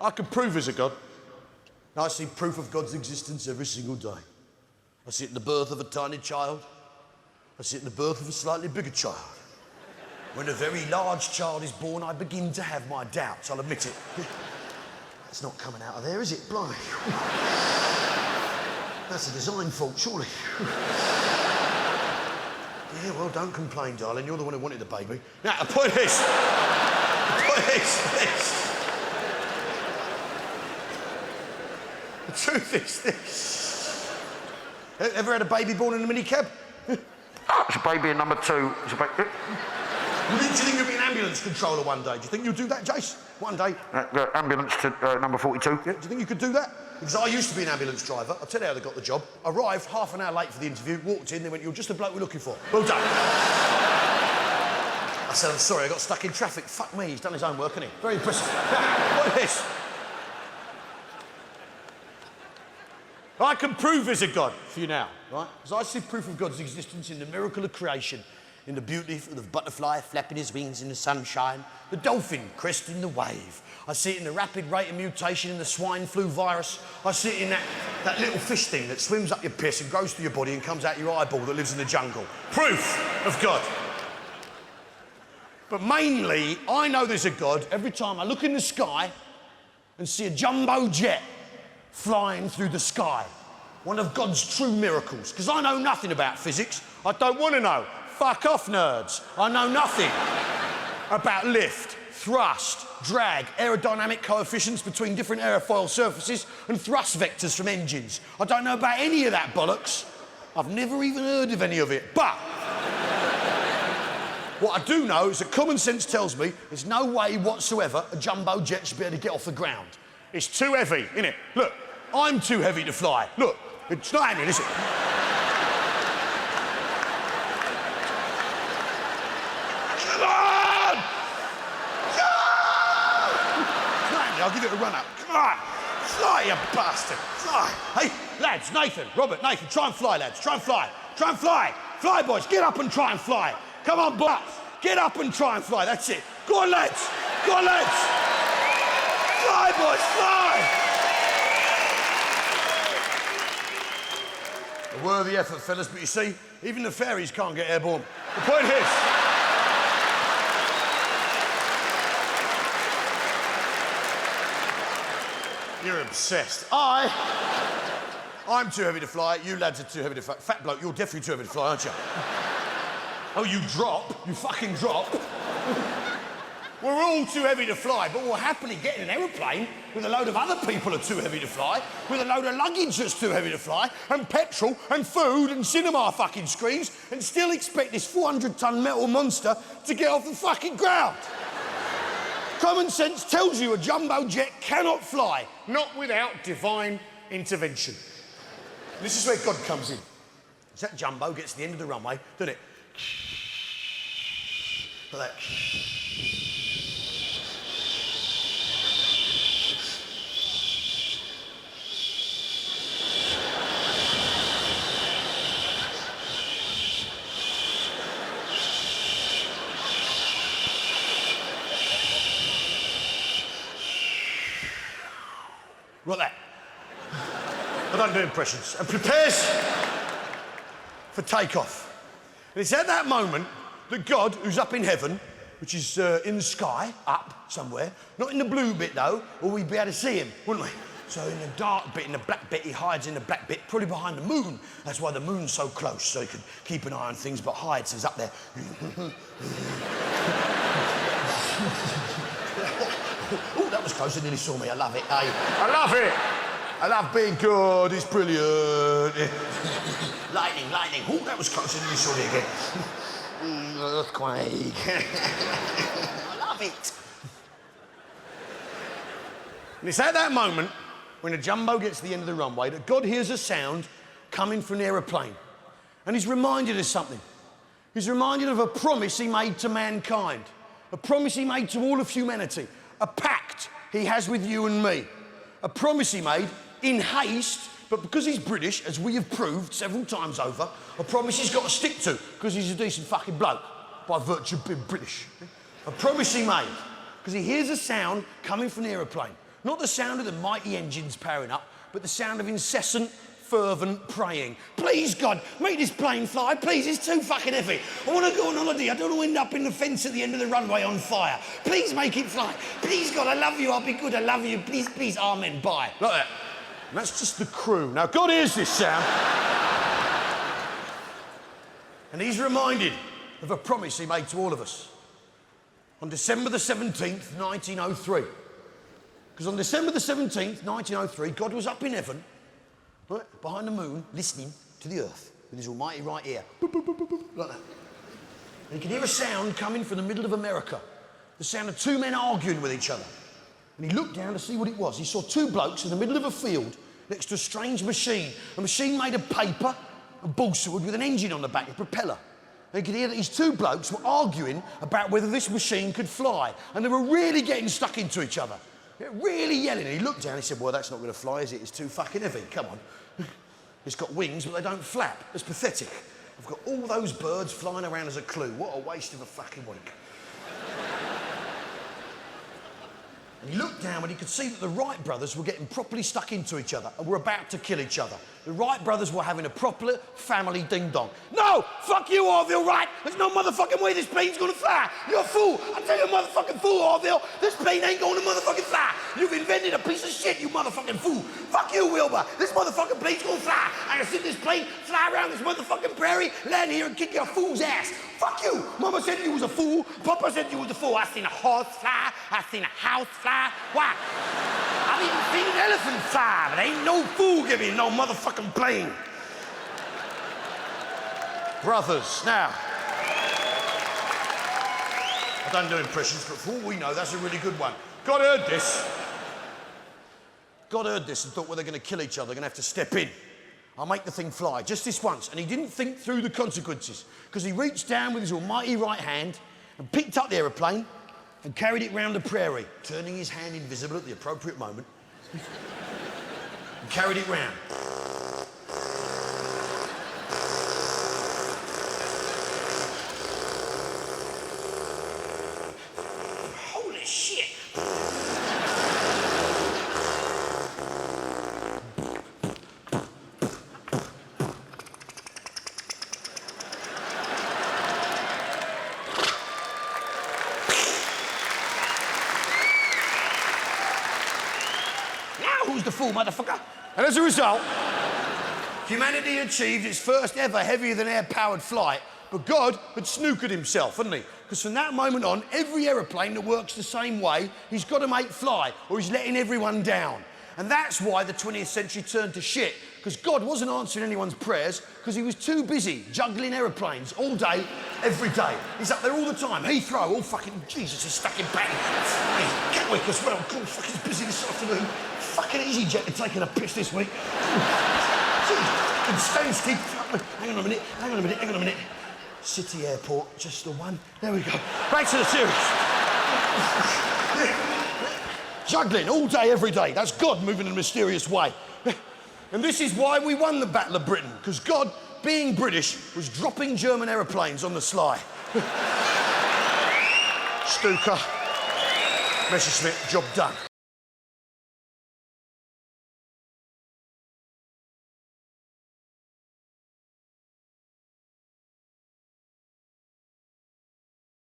I can prove there's a God. I see proof of God's existence every single day. I see it in the birth of a tiny child. I see it in the birth of a slightly bigger child. When a very large child is born, I begin to have my doubts, I'll admit it. That's not coming out of there, is it? Blimey. That's a design fault, surely. Yeah, well, don't complain, darling. You're the one who wanted the baby. Now, the point is... The truth is this. Ever had a baby born in a minicab? It's a baby in number 2. It's a baby... Do you think you'll be an ambulance controller one day? Do you think you'll do that, Jace? One day? Ambulance to number 42. Yeah, do you think you could do that? Because I used to be an ambulance driver. I'll tell you how they got the job. Arrived half an hour late for the interview, walked in, they went, "You're just the bloke we're looking for. Well done." I said, "I'm sorry, I got stuck in traffic." Fuck me, he's done his own work, hasn't he? Very impressive. What is this? I can prove there's a God for you now, right? Because I see proof of God's existence in the miracle of creation, in the beauty of the butterfly flapping his wings in the sunshine, the dolphin cresting the wave. I see it in the rapid rate of mutation in the swine flu virus. I see it in that little fish thing that swims up your piss and goes through your body and comes out your eyeball that lives in the jungle. Proof of God. But mainly, I know there's a God every time I look in the sky and see a jumbo jet flying through the sky. One of God's true miracles. Because I know nothing about physics. I don't want to know. Fuck off, nerds. I know nothing about lift, thrust, drag, aerodynamic coefficients between different aerofoil surfaces and thrust vectors from engines. I don't know about any of that bollocks. I've never even heard of any of it. But what I do know is that common sense tells me there's no way whatsoever a jumbo jet should be able to get off the ground. It's too heavy, innit? Look, I'm too heavy to fly. Look, it's not happening, is it? Come on! I'll give it a run up. Come on! Fly, you bastard! Fly! Hey, lads, Nathan, Robert, Nathan, try and fly, lads. Try and fly. Try and fly. Fly, boys. Get up and try and fly. Come on, boys. Get up and try and fly. That's it. Go on, lads. Go on, lads. Fly, boys, fly! A worthy effort, fellas, but you see, even the fairies can't get airborne. The point is... You're obsessed. I'm too heavy to fly, you lads are too heavy to fly. Fat bloke, you're definitely too heavy to fly, aren't you? Oh, you drop? You fucking drop? We're all too heavy to fly, but we'll happily get in an aeroplane with a load of other people who are too heavy to fly, with a load of luggage that's too heavy to fly, and petrol, and food, and cinema fucking screens, and still expect this 400-ton metal monster to get off the fucking ground. Common sense tells you a jumbo jet cannot fly, not without divine intervention. And this is where God comes in. As that jumbo gets to the end of the runway, doesn't it? Like that. Like that. I don't do impressions. And prepares for takeoff. And it's at that moment that God, who's up in heaven, which is in the sky, up somewhere, not in the blue bit though, or we'd be able to see him, wouldn't we? So in the dark bit, in the black bit, he hides in the black bit, probably behind the moon. That's why the moon's so close, so he can keep an eye on things but hide, so he's up there. Oh, that was close, he nearly saw me. I love it, eh? I love it! I love being good, it's brilliant. Lightning, lightning. Oh, that was close, he nearly saw me again. Earthquake. I love it. And it's at that moment, when a jumbo gets to the end of the runway, that God hears a sound coming from an aeroplane. And he's reminded of something. He's reminded of a promise he made to mankind. A promise he made to all of humanity. A pact he has with you and me. A promise he made in haste, but because he's British, as we have proved several times over, a promise he's got to stick to, because he's a decent fucking bloke, by virtue of being British. A promise he made, because he hears a sound coming from the aeroplane. Not the sound of the mighty engines powering up, but the sound of incessant, fervent praying. Please, God, make this plane fly. Please, it's too fucking heavy. I want to go on holiday. I don't want to end up in the fence at the end of the runway on fire. Please make it fly. Please, God, I love you. I'll be good. I love you. Please, please, amen. Bye. Like that. And that's just the crew. Now, God hears this sound. And he's reminded of a promise he made to all of us. On December the 17th, 1903. Because on December the 17th, 1903, God was up in heaven, right, behind the moon, listening to the earth with his almighty right ear. Boop, boop, boop, boop, boop, like that. And he could hear a sound coming from the middle of America. The sound of two men arguing with each other. And he looked down to see what it was. He saw two blokes in the middle of a field next to a strange machine. A machine made of paper and balsa wood with an engine on the back, a propeller. And he could hear that these two blokes were arguing about whether this machine could fly. And they were really getting stuck into each other. Really yelling. And he looked down and he said, well, that's not going to fly, is it? It's too fucking heavy. Come on. It's got wings, but they don't flap. It's pathetic. I've got all those birds flying around as a clue. What a waste of a fucking week. And he looked down and he could see that the Wright Brothers were getting properly stuck into each other and were about to kill each other. The Wright Brothers were having a proper family ding-dong. No! Fuck you, Orville Wright! There's no motherfucking way this plane's gonna fly! You're a fool! I tell you, motherfucking fool, Orville! This plane ain't gonna motherfucking fly! You've invented a piece of shit, you motherfucking fool! Fuck you, Wilbur! This motherfucking plane's gonna fly! I can see this plane fly around this motherfucking prairie, land here and kick your fool's ass! Fuck you! Mama said you was a fool, Papa said you was a fool. I seen a horse fly, I seen a house fly. Why? I've even seen an elephant fly, but ain't no fool giving no motherfucking plane. Brothers, now. I don't do impressions, but for all we know, that's a really good one. God heard this. God heard this and thought, well, they're going to kill each other, they're going to have to step in. I'll make the thing fly, just this once. And he didn't think through the consequences, because he reached down with his almighty right hand and picked up the aeroplane and carried it round the prairie, turning his hand invisible at the appropriate moment, and carried it round. Holy shit! Who's the fool, motherfucker? And as a result, humanity achieved its first ever heavier-than-air powered flight, but God had snookered himself, hadn't he? Because from that moment on, every aeroplane that works the same way, he's got to make fly, or he's letting everyone down. And that's why the 20th century turned to shit, because God wasn't answering anyone's prayers, because he was too busy juggling aeroplanes all day, every day. He's up there all the time. Heathrow, all fucking, Jesus, he's stuck in Patton. Gatwick as well. God, fucking busy this afternoon. Fucking EasyJet are taking a piss this week. Fucking Stansted. Hang on a minute. City Airport, just the one. There we go. Back to the series. Juggling all day, every day. That's God moving in a mysterious way. And this is why we won the Battle of Britain, because God, being British, was dropping German aeroplanes on the sly. Stuka, Messerschmitt, job done.